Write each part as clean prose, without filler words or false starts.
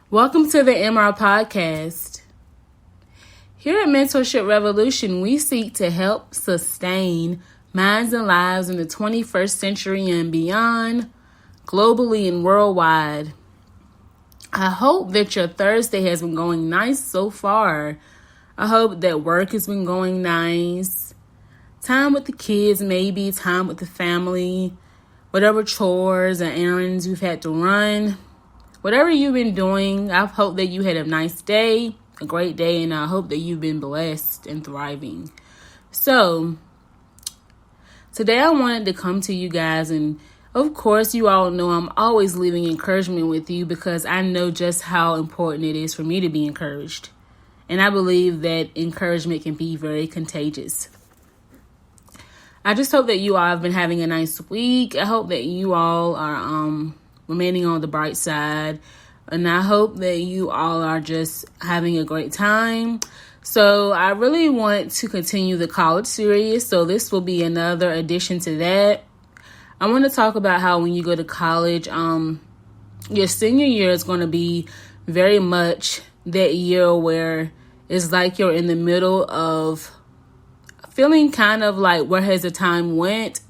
Welcome to the MR Podcast. Here at Mentorship Revolution, we seek to help sustain minds and lives in the 21st century and beyond, globally and worldwide. I hope that your Thursday has been going nice so far. I hope that work has been going nice. Time with the kids, maybe time with the family, whatever chores and errands you've had to run. Whatever you've been doing, I hope that you had a nice day, a great day, and I hope that you've been blessed and thriving. So, today I wanted to come to you guys, and of course, you all know I'm always leaving encouragement with you because I know just how important it is for me to be encouraged. And I believe that encouragement can be very contagious. I just hope that you all have been having a nice week. I hope that you all are remaining on the bright side. And I hope that you all are just having a great time. So I really want to continue the college series. So this will be another addition to that. I want to talk about how when you go to college, your senior year is going to be very much that year where it's like you're in the middle of feeling kind of like, where has the time went?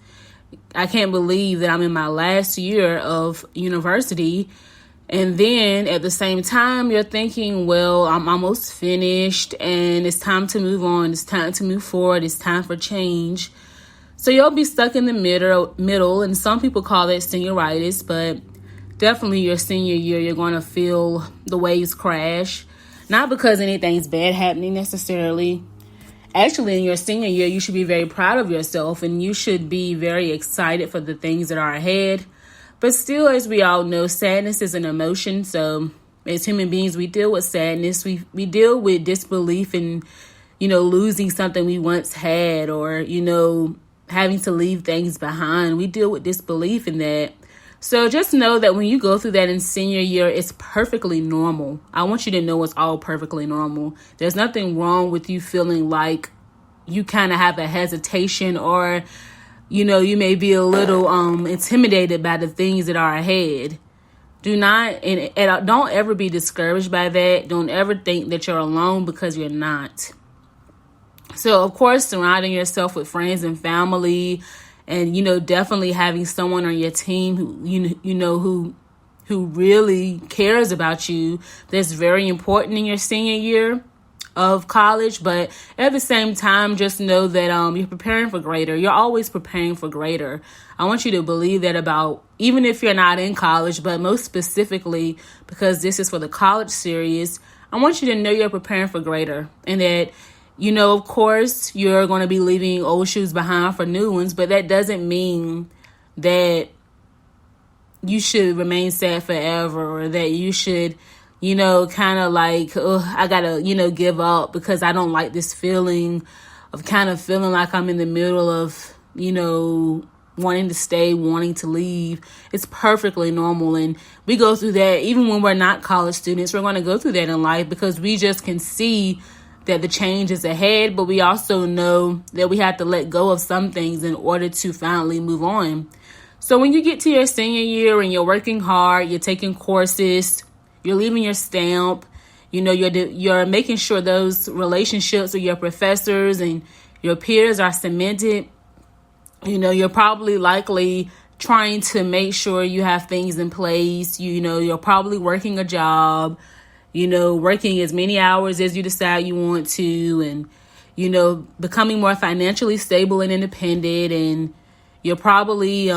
I can't believe that I'm in my last year of university. And then at the same time, you're thinking, well, I'm almost finished and it's time to move on. It's time to move forward. It's time for change. So you'll be stuck in the middle. And some people call it Senioritis, but definitely your senior year, you're going to feel the waves crash. Not because anything's bad happening necessarily. Actually, in your senior year, you should be very proud of yourself and you should be very excited for the things that are ahead. But still, as we all know, sadness is an emotion. So as human beings, we deal with sadness. We deal with disbelief in, losing something we once had or, having to leave things behind. We deal with disbelief in that. So just know that when you go through that in senior year, it's perfectly normal. I want you to know it's all perfectly normal. There's nothing wrong with you feeling like you kind of have a hesitation or, you may be a little intimidated by the things that are ahead. Do not, and don't ever be discouraged by that. Don't ever think that you're alone because you're not. So, of course, surrounding yourself with friends and family and, definitely having someone on your team who really cares about you. That's very important in your senior year of college. But at the same time, just know that you're preparing for greater. You're always preparing for greater. I want you to believe that about, even if you're not in college, but most specifically, because this is for the college series, I want you to know you're preparing for greater and that of course, you're going to be leaving old shoes behind for new ones, but that doesn't mean that you should remain sad forever or that you should, kind of like, I got to, give up because I don't like this feeling of kind of feeling like I'm in the middle of, wanting to stay, wanting to leave. It's perfectly normal. And we go through that even when we're not college students. We're going to go through that in life because we just can see that the change is ahead, but we also know that we have to let go of some things in order to finally move on. So when you get to your senior year and you're working hard, you're taking courses, you're leaving your stamp, you're making sure those relationships with your professors and your peers are cemented. You're probably likely trying to make sure you have things in place. You're probably working a job, working as many hours as you decide you want to and, becoming more financially stable and independent. And you're probably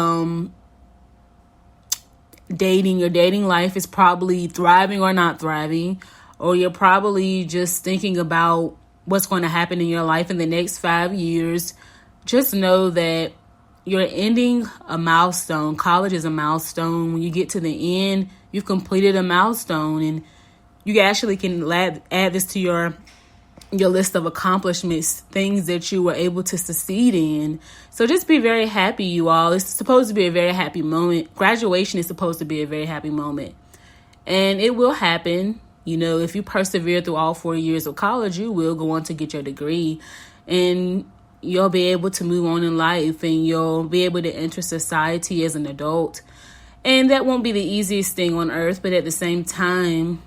dating. Your dating life is probably thriving or not thriving. Or you're probably just thinking about what's going to happen in your life in the next 5 years. Just know that you're ending a milestone. College is a milestone. When you get to the end, you've completed a milestone. And you actually can add this to your list of accomplishments, things that you were able to succeed in. So just be very happy, you all. It's supposed to be a very happy moment. Graduation is supposed to be a very happy moment. And it will happen. If you persevere through all 4 years of college, you will go on to get your degree. And you'll be able to move on in life and you'll be able to enter society as an adult. And that won't be the easiest thing on earth, but at the same time,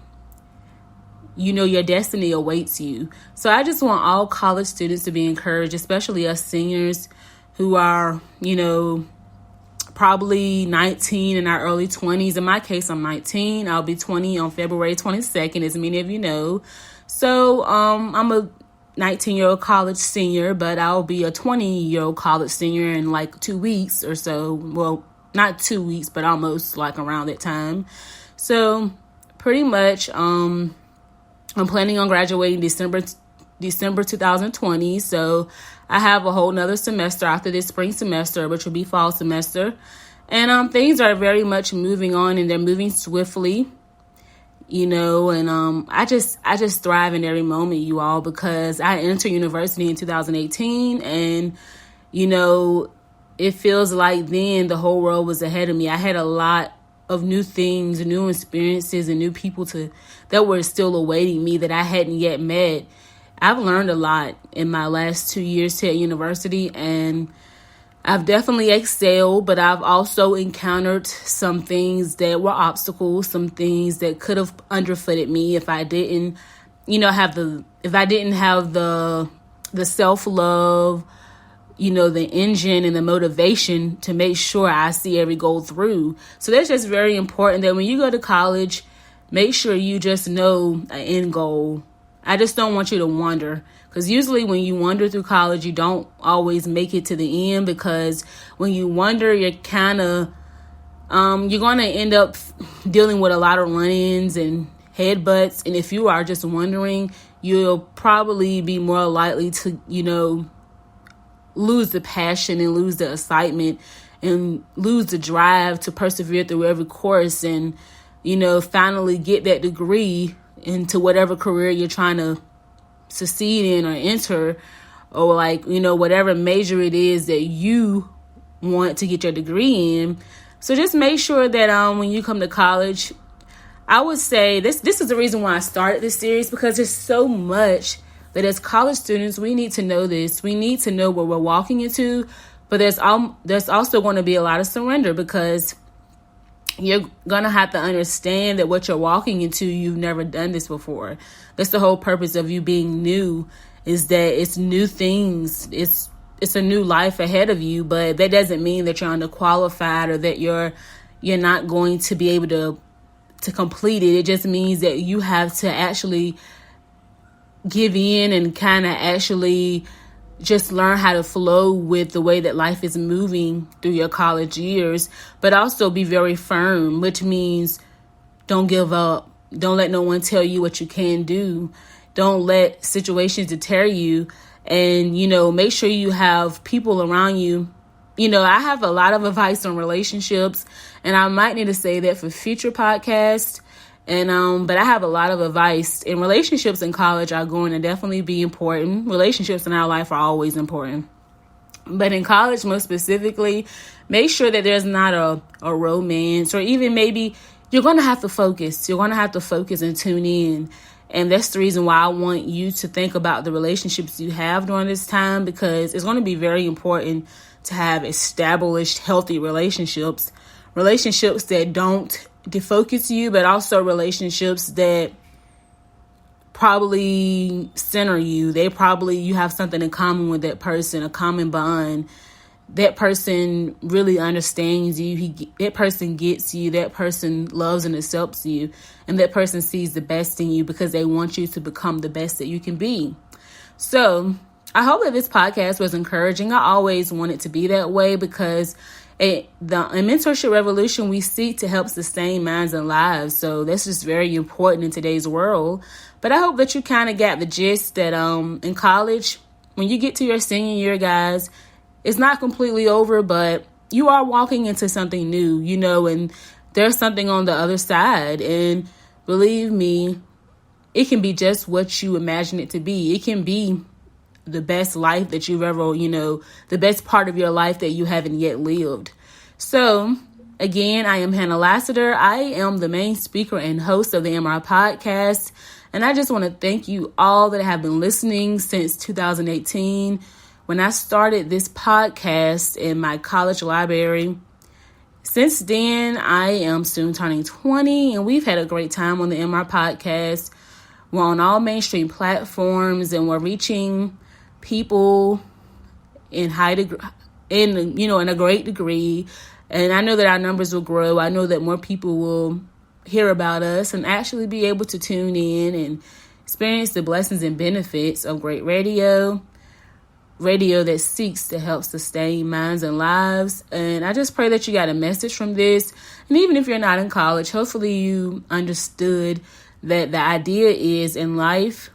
your destiny awaits you. So I just want all college students to be encouraged, especially us seniors who are, probably 19 in our early 20s. In my case, I'm 19. I'll be 20 on February 22nd, as many of you know. So I'm a 19-year-old college senior, but I'll be a 20-year-old college senior in like 2 weeks or so. Well, not 2 weeks, but almost like around that time. So pretty much I'm planning on graduating December 2020. So I have a whole nother semester after this spring semester, which will be fall semester. And things are very much moving on, and they're moving swiftly, and I just thrive in every moment, you all, because I entered university in 2018, and, it feels like then the whole world was ahead of me. I had a lot of new things, new experiences, and new people that were still awaiting me that I hadn't yet met. I've learned a lot in my last 2 years here at university, and I've definitely excelled, but I've also encountered some things that were obstacles, some things that could have underfooted me if I didn't, have the self-love, the engine and the motivation to make sure I see every goal through. So that's just very important that when you go to college, make sure you just know an end goal. I just don't want you to wander, because usually when you wander through college, you don't always make it to the end, because when you wander, you're kind of, you're going to end up dealing with a lot of run-ins and headbutts. And if you are just wandering, you'll probably be more likely to, lose the passion and lose the excitement and lose the drive to persevere through every course and, finally get that degree into whatever career you're trying to succeed in or enter, or whatever major it is that you want to get your degree in. So just make sure that when you come to college, I would say this is the reason why I started this series, because there's so much that as college students, we need to know this. We need to know what we're walking into, but there's also going to be a lot of surrender, because you're going to have to understand that what you're walking into, you've never done this before. That's the whole purpose of you being new, is that it's new things. It's a new life ahead of you, but that doesn't mean that you're underqualified or that you're not going to be able to complete it. It just means that you have to actually give in and kind of actually just learn how to flow with the way that life is moving through your college years, but also be very firm, which means don't give up. Don't let no one tell you what you can do. Don't let situations deter you. And, make sure you have people around you. I have a lot of advice on relationships, and I might need to say that for future podcasts. And but I have a lot of advice. And relationships in college are going to definitely be important. Relationships in our life are always important. But in college, most specifically, make sure that there's not a romance, or even maybe you're going to have to focus. You're going to have to focus and tune in. And that's the reason why I want you to think about the relationships you have during this time, because it's going to be very important to have established, healthy relationships that don't defocus you, but also relationships that probably center you. You have something in common with that person, a common bond. That person really understands you. That person gets you. That person loves and accepts you. And that person sees the best in you because they want you to become the best that you can be. So I hope that this podcast was encouraging. I always want it to be that way, because in Mentorship Revolution, we seek to help sustain minds and lives. So that's just very important in today's world. But I hope that you kind of got the gist that in college, when you get to your senior year, guys, it's not completely over, but you are walking into something new, and there's something on the other side. And believe me, it can be just what you imagine it to be. It can be the best life that you've ever, the best part of your life that you haven't yet lived. So again, I am Hannah Lassiter. I am the main speaker and host of the MR podcast. And I just want to thank you all that have been listening since 2018. When I started this podcast in my college library, since then, I am soon turning 20, and we've had a great time on the MR podcast. We're on all mainstream platforms, and we're reaching people in in a great degree. And I know that our numbers will grow. I know that more people will hear about us and actually be able to tune in and experience the blessings and benefits of great radio that seeks to help sustain minds and lives. And I just pray that you got a message from this. And even if you're not in college, hopefully you understood that the idea is in life,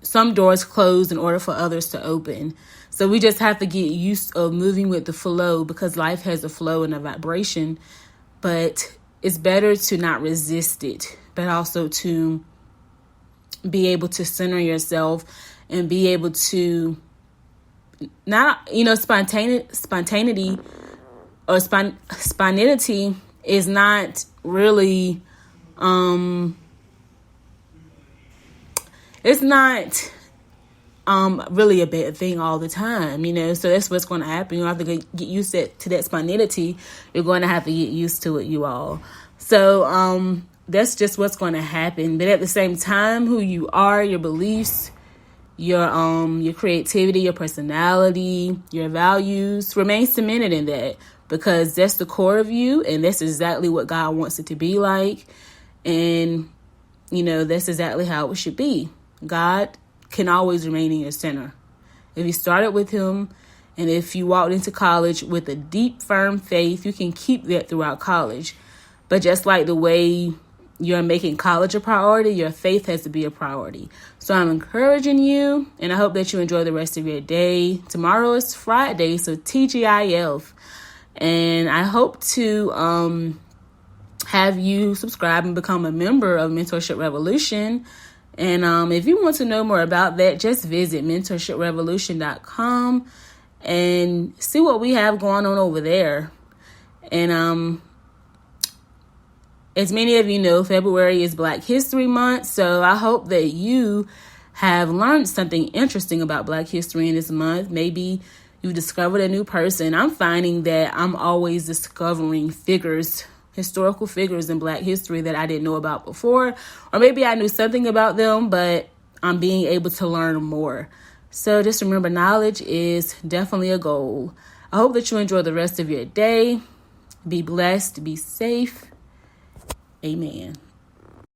some doors close in order for others to open. So we just have to get used of moving with the flow, because life has a flow and a vibration. But it's better to not resist it, but also to be able to center yourself and be able to not, spontaneity or spontaneity is not really, it's not really a bad thing all the time, so that's what's going to happen. You have to get used to that spontaneity. You're going to have to get used to it, you all. So that's just what's going to happen. But at the same time, who you are, your beliefs, your creativity, your personality, your values, remain cemented in that, because that's the core of you, and that's exactly what God wants it to be like. And that's exactly how it should be. God can always remain in your center. If you started with him, and if you walked into college with a deep, firm faith, you can keep that throughout college. But just like the way you're making college a priority, your faith has to be a priority. So I'm encouraging you, and I hope that you enjoy the rest of your day. Tomorrow is Friday, so TGIF. And I hope to have you subscribe and become a member of Mentorship Revolution. And if you want to know more about that, just visit mentorshiprevolution.com and see what we have going on over there. And as many of you know, February is Black History Month. So I hope that you have learned something interesting about Black history in this month. Maybe you discovered a new person. I'm finding that I'm always discovering historical figures in Black history that I didn't know about before, or maybe I knew something about them, but I'm being able to learn more. So just remember, knowledge is definitely a goal. I hope that you enjoy the rest of your day. Be blessed, be safe. Amen.